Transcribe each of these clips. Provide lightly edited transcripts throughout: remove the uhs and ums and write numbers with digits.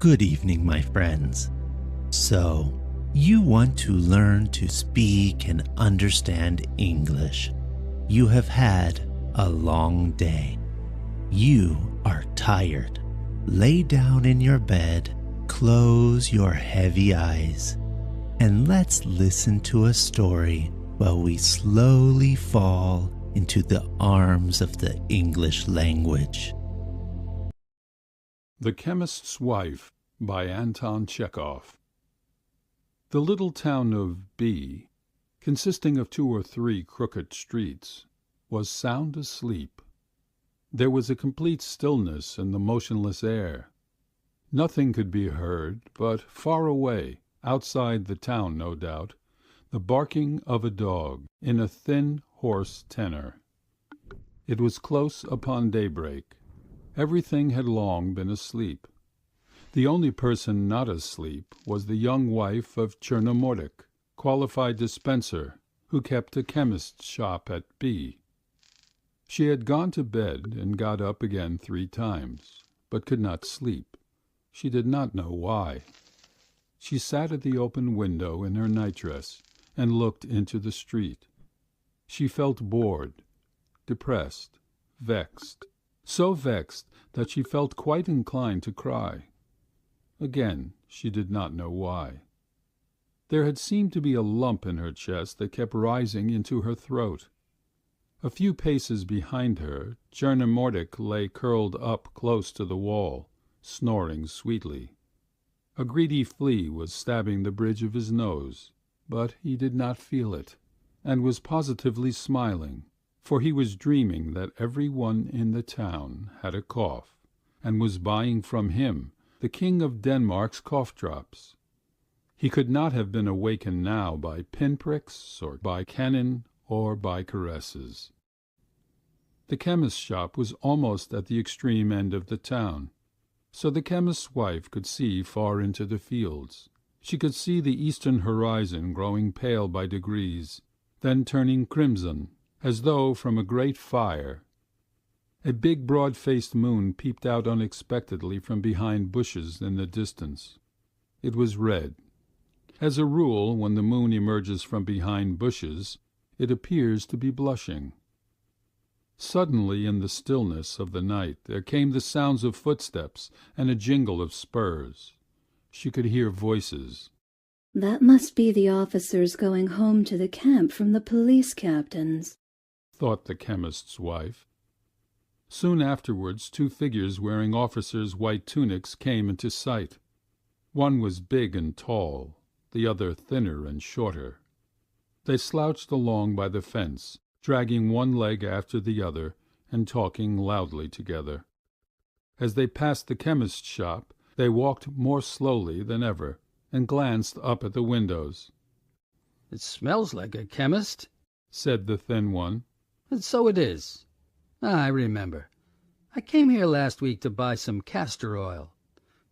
Good evening, my friends. So, you want to learn to speak and understand English. You have had a long day. You are tired. Lay down in your bed, close your heavy eyes, and let's listen to a story while we slowly fall into the arms of the English language. The Chemist's Wife by Anton Chekhov. The little town of B, consisting of 2 or 3 crooked streets, was sound asleep. There was a complete stillness in the motionless air. Nothing could be heard but far away, outside the town no doubt, the barking of a dog in a thin, hoarse tenor. It was close upon daybreak. Everything had long been asleep. The only person not asleep was the young wife of Chernomordik, qualified dispenser, who kept a chemist's shop at B. She had gone to bed and got up again 3 times, but could not sleep. She did not know why. She sat at the open window in her nightdress and looked into the street. She felt bored, depressed, vexed, so vexed that she felt quite inclined to cry. Again, she did not know why. There had seemed to be a lump in her chest that kept rising into her throat. A few paces behind her, Chernomordik lay curled up close to the wall, snoring sweetly. A greedy flea was stabbing the bridge of his nose, but he did not feel it, and was positively smiling, for he was dreaming that every one in the town had a cough, and was buying from him the King of Denmark's cough-drops. He could not have been awakened now by pinpricks, or by cannon, or by caresses. The chemist's shop was almost at the extreme end of the town, so the chemist's wife could see far into the fields. She could see the eastern horizon growing pale by degrees, then turning crimson, as though from a great fire. A big broad-faced moon peeped out unexpectedly from behind bushes in the distance. It was red. As a rule, when the moon emerges from behind bushes, it appears to be blushing. Suddenly, in the stillness of the night, there came the sounds of footsteps and a jingle of spurs. She could hear voices. "That must be the officers going home to the camp from the police captains," thought the chemist's wife. Soon afterwards 2 figures wearing officers' white tunics came into sight. One was big and tall, the other thinner and shorter. They slouched along by the fence, dragging one leg after the other and talking loudly together. As they passed the chemist's shop, they walked more slowly than ever and glanced up at the windows. "It smells like a chemist," said the thin one. "And so it is. I remember. I came here last week to buy some castor oil.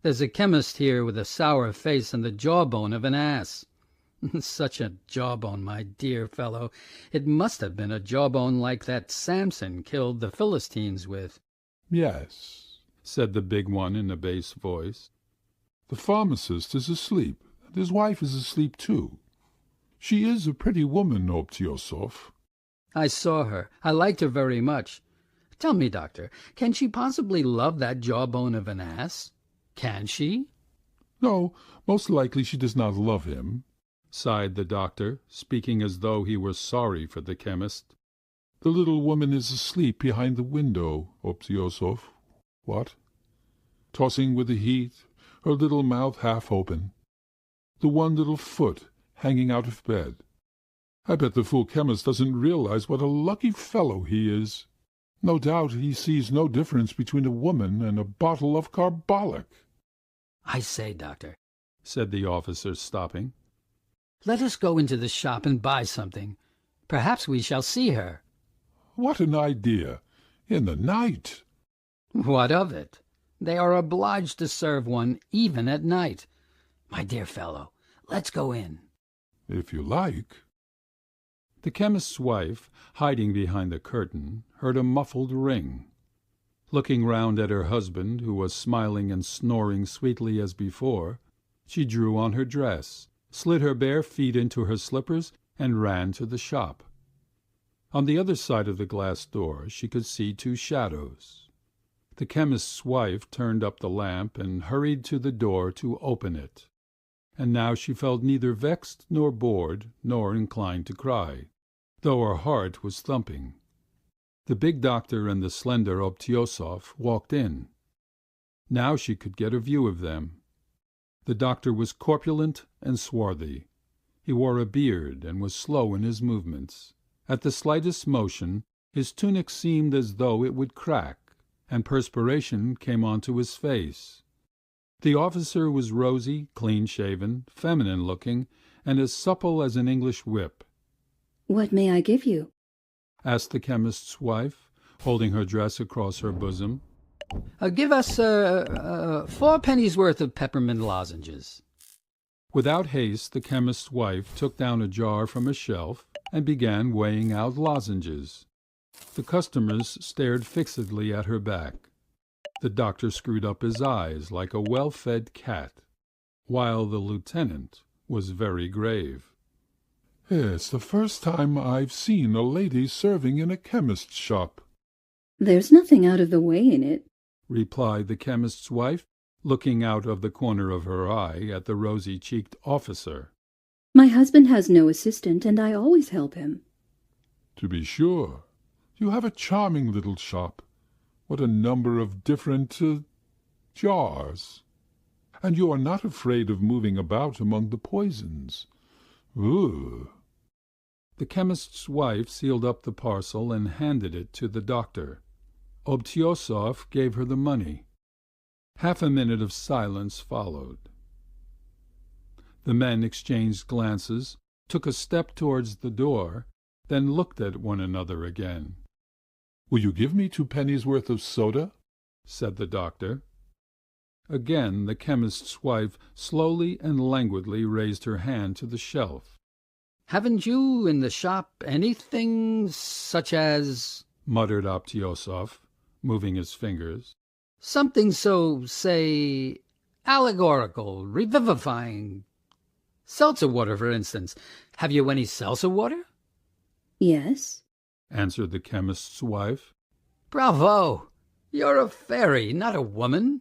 There's a chemist here with a sour face and the jawbone of an ass. Such a jawbone, my dear fellow. It must have been a jawbone like that Samson killed the Philistines with." "Yes," said the big one in a bass voice. "The pharmacist is asleep, and his wife is asleep too. She is a pretty woman, Obtyosov." "I saw her. I liked her very much. Tell me, doctor, can she possibly love that jawbone of an ass? Can she?" "No, most likely she does not love him," sighed the doctor, speaking as though he were sorry for the chemist. "The little woman is asleep behind the window, Obtyosov. What? Tossing with the heat, her little mouth half open, the one little foot hanging out of bed. I bet the fool chemist doesn't realize what a lucky fellow he is. No doubt he sees no difference between a woman and a bottle of carbolic." "I say, doctor," said the officer, stopping, "let us go into the shop and buy something. Perhaps we shall see her." "What an idea! In the night!" "What of it? They are obliged to serve one even at night. My dear fellow, let's go in." "If you like." The chemist's wife, hiding behind the curtain, heard a muffled ring. Looking round at her husband, who was smiling and snoring sweetly as before, she drew on her dress, slid her bare feet into her slippers, and ran to the shop. On the other side of the glass door she could see two shadows. The chemist's wife turned up the lamp and hurried to the door to open it. And now she felt neither vexed nor bored nor inclined to cry, though her heart was thumping. The big doctor and the slender Obtyosov walked in. Now she could get a view of them. The doctor was corpulent and swarthy. He wore a beard and was slow in his movements. At the slightest motion his tunic seemed as though it would crack, and perspiration came onto his face. The officer was rosy, clean-shaven, feminine-looking, and as supple as an English whip. "What may I give you?" asked the chemist's wife, holding her dress across her bosom. Give us 4 pennies worth of peppermint lozenges." Without haste the chemist's wife took down a jar from a shelf and began weighing out lozenges. The customers stared fixedly at her back. The doctor screwed up his eyes like a well-fed cat, while the lieutenant was very grave. "It's the first time I've seen a lady serving in a chemist's shop," "There's nothing out of the way in it," replied the chemist's wife, looking out of the corner of her eye at the rosy-cheeked officer. "My husband has no assistant, and I always help him." "To be sure. You have a charming little shop. What a number of different jars! And you are not afraid of moving about among the poisons. Ugh!" The chemist's wife sealed up the parcel and handed it to the doctor. Obtyosov gave her the money. Half a minute of silence followed. The men exchanged glances, took a step towards the door, then looked at one another again. "Will you give me 2 pennies worth of soda?" said the doctor. Again the chemist's wife slowly and languidly raised her hand to the shelf. "Haven't you in the shop anything such as—" muttered Obtyosov, moving his fingers. "Something so, say, allegorical, revivifying. Seltzer water, for instance. Have you any seltzer water?" "Yes," answered the chemist's wife. "Bravo! You're a fairy, not a woman.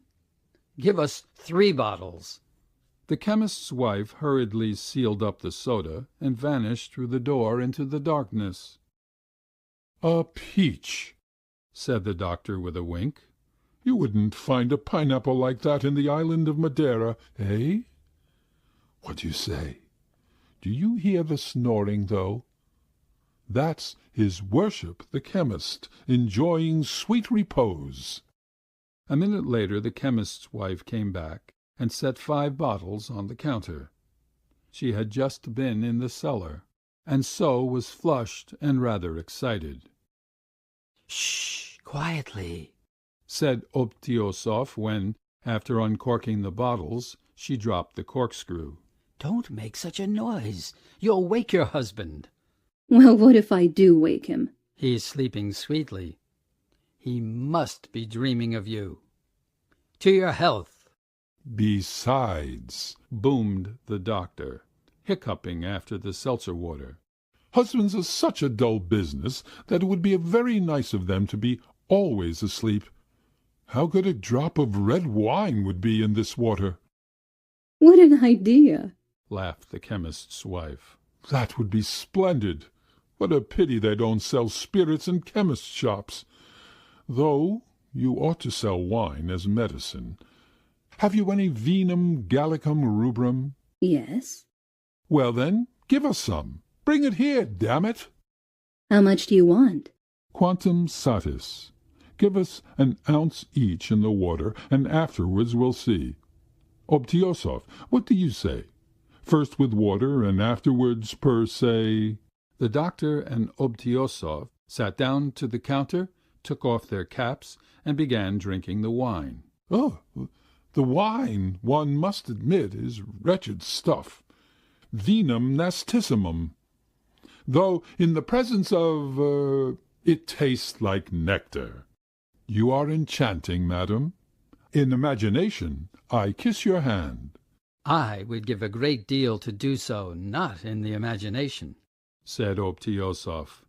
Give us 3 bottles." The chemist's wife hurriedly sealed up the soda and vanished through the door into the darkness. "A peach," said the doctor with a wink. "You wouldn't find a pineapple like that in the island of Madeira, eh? What do you say? Do you hear the snoring, though? That's his worship, the chemist, enjoying sweet repose." A minute later the chemist's wife came back and set 5 bottles on the counter. She had just been in the cellar, and so was flushed and rather excited. "Shh! Quietly!" said Obtyosov when, after uncorking the bottles, she dropped the corkscrew. "Don't make such a noise. You'll wake your husband." "Well, what if I do wake him?" "He's sleeping sweetly. He must be dreaming of you. To your health." "Besides," boomed the doctor, hiccuping after the seltzer water, "husbands are such a dull business that it would be very nice of them to be always asleep. How good a drop of red wine would be in this water!" "What an idea!" laughed the chemist's wife. "That would be splendid. What a pity they don't sell spirits in chemists' shops. Though you ought to sell wine as medicine. Have you any vinum gallicum rubrum?" "Yes." "Well, then, give us some. Bring it here, damn it!" "How much do you want?" "Quantum satis. Give us an ounce each in the water, and afterwards we'll see. Obtyosov, what do you say? First with water, and afterwards per se—" The doctor and Obtyosov sat down to the counter, took off their caps, and began drinking the wine. "Oh, the wine, one must admit, is wretched stuff. Vinum nastissimum. Though in the presence of— it tastes like nectar. You are enchanting, madam. In imagination, I kiss your hand. I would give a great deal to do so, not in the imagination, said Obtyosov.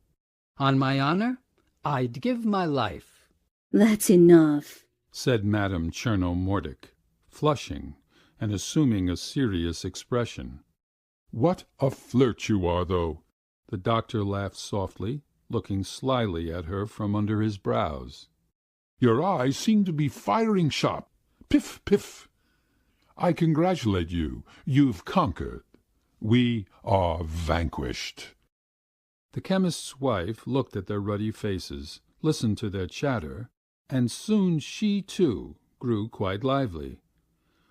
On my honor, I'd give my life. That's enough, said Madame Chernomordic, flushing and assuming a serious expression. What a flirt you are, though! The doctor laughed softly, looking slyly at her from under his brows. Your eyes seem to be firing shot. Piff, piff! I congratulate you. You've conquered. We are vanquished. The chemist's wife looked at their ruddy faces, listened to their chatter, and soon she, too, grew quite lively.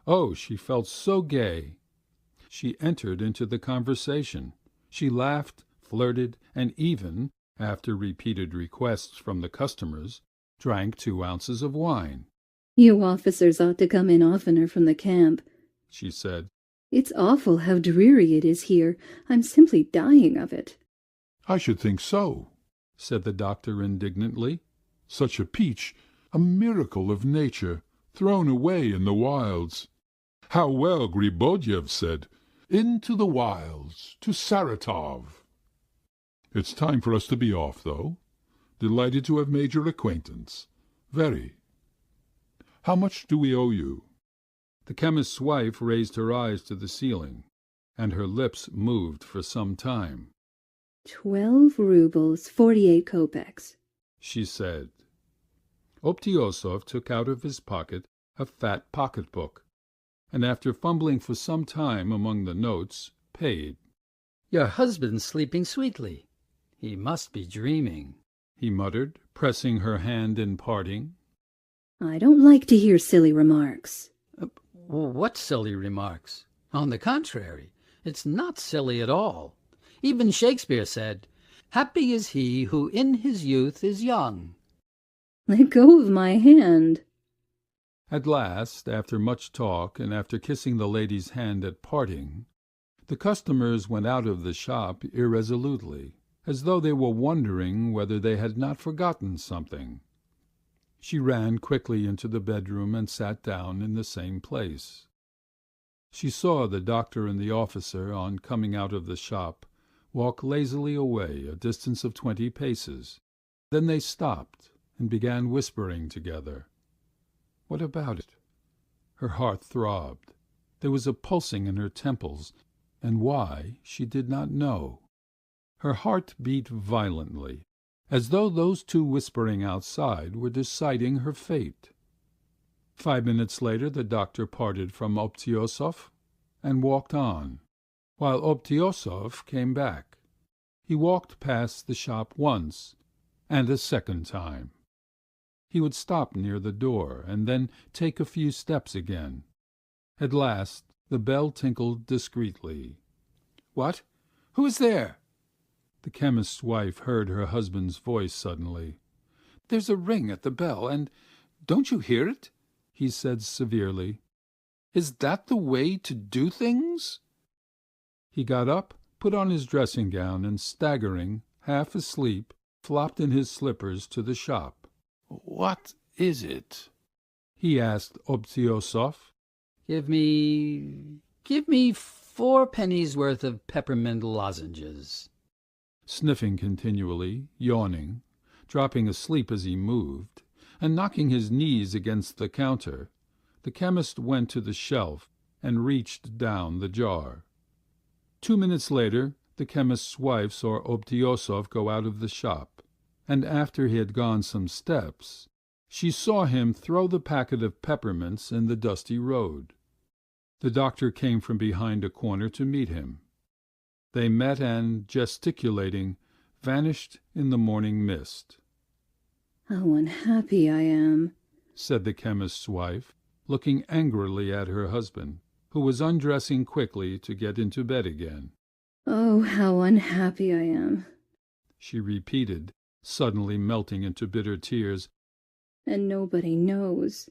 Oh, she felt so gay! She entered into the conversation. She laughed, flirted, and even, after repeated requests from the customers, drank 2 ounces of wine. You officers ought to come in oftener from the camp, she said. It's awful how dreary it is here. I'm simply dying of it. I should think so, said the doctor indignantly. Such a peach, a miracle of nature, thrown away in the wilds. How well Griboyev said, into the wilds, to Saratov. It's time for us to be off, though. Delighted to have made your acquaintance. Very. How much do we owe you? The chemist's wife raised her eyes to the ceiling, and her lips moved for some time. 12 roubles, 48 kopecks, she said. Obtyosov took out of his pocket a fat pocket-book, and after fumbling for some time among the notes, paid. Your husband's sleeping sweetly. He must be dreaming, he muttered, pressing her hand in parting. I don't like to hear silly remarks. What silly remarks? On the contrary, it's not silly at all. Even Shakespeare said, "Happy is he who in his youth is young." Let go of my hand. At last, after much talk and after kissing the lady's hand at parting, the customers went out of the shop irresolutely, as though they were wondering whether they had not forgotten something. She ran quickly into the bedroom and sat down in the same place. She saw the doctor and the officer, on coming out of the shop, walk lazily away a distance of 20 paces. Then they stopped and began whispering together. What about it? Her heart throbbed. There was a pulsing in her temples, and why she did not know. Her heart beat violently, as though those 2 whispering outside were deciding her fate. 5 minutes later the doctor parted from Obtyosov and walked on, while Obtyosov came back. He walked past the shop once, and a second time. He would stop near the door and then take a few steps again. At last the bell tinkled discreetly. What? Who is there? The chemist's wife heard her husband's voice suddenly. There's a ring at the bell, and don't you hear it? He said severely. Is that the way to do things? He got up, put on his dressing gown, and staggering, half asleep, flopped in his slippers to the shop. What is it? He asked Obtyosov. Give me 4 pennies worth of peppermint lozenges. Sniffing continually, yawning, dropping asleep as he moved, and knocking his knees against the counter, the chemist went to the shelf and reached down the jar. 2 minutes later the chemist's wife saw Obtyosov go out of the shop, and after he had gone some steps, she saw him throw the packet of peppermints in the dusty road. The doctor came from behind a corner to meet him. They met and, gesticulating, vanished in the morning mist. How unhappy I am, said the chemist's wife, looking angrily at her husband, who was undressing quickly to get into bed again. Oh, how unhappy I am, she repeated, suddenly melting into bitter tears. And nobody knows.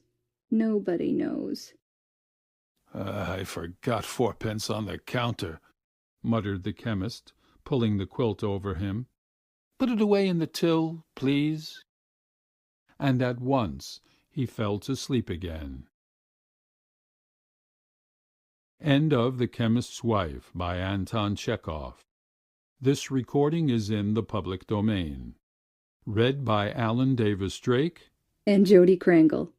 Nobody knows. I forgot 4 pence on the counter, muttered the chemist, pulling the quilt over him. Put it away in the till, please. and at once he fell to sleep again. End of The Chemist's Wife by Anton Chekhov. This recording is in the public domain. Read by Alan Davis Drake and Jody Krangle.